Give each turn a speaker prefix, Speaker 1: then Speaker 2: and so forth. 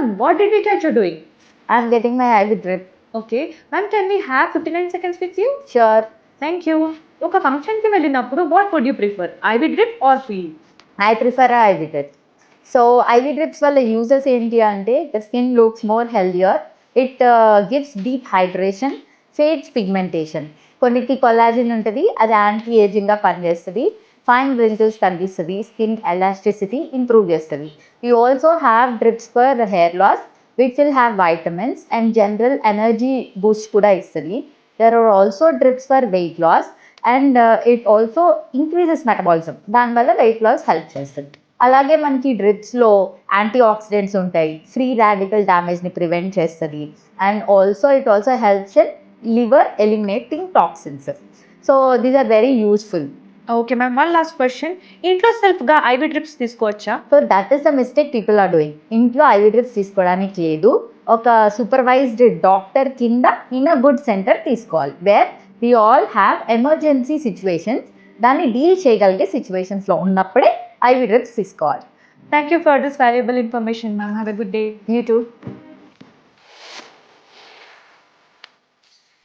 Speaker 1: ma'am, what did you you're doing?
Speaker 2: I'm getting my IV drip.
Speaker 1: Okay. Ma'am, can we have 59 seconds with you?
Speaker 2: Sure.
Speaker 1: Thank you. ఒక ఫంక్షన్కి వెళ్ళినప్పుడు what would you prefer IV drip or feel?
Speaker 2: I prefer a IV drip. So IV drips వల్ల uses ఏంటి అంటే the skin looks more healthier. It gives deep hydration, fades pigmentation. కొన్నిటి collagen ఉంటుంది, అది anti ఏజింగ్గా పనిచేస్తుంది, ఫైన్ wrinkles తగ్గిస్తుంది, skin elasticity improve చేస్తుంది. We also have drips for hair loss which will have vitamins and general energy boost కూడా ఇస్తుంది. There are also drips for weight loss and it also increases metabolism, దానివల్ల weight loss help చేస్తుంది. అలాగే మనకి డ్రిప్స్లో antioxidants ఉంటాయి, free radical డ్యామేజ్ని prevent చేస్తుంది. And also it also helps in liver eliminating toxins. So these are very useful.
Speaker 1: Okay ma'am, one last question, ఇంట్లో సెల్ఫ్గా ఐవి డ్రిప్స్ తీసుకోవచ్చా?
Speaker 2: So that is the mistake people are doing. ఇంట్లో IV drips తీసుకోవడానికి లేదు, ఒక supervised doctor కింద in a good centre తీసుకోవాలి, where we all have emergency situations. దాన్ని డీల్ చేయగలిగే సిచ్యువేషన్స్లో ఉన్నప్పుడే ఐవి డ్రిప్స్ తీసుకోవాలి.
Speaker 1: Thank you for this valuable information ma'am. Have a good day.
Speaker 2: You too.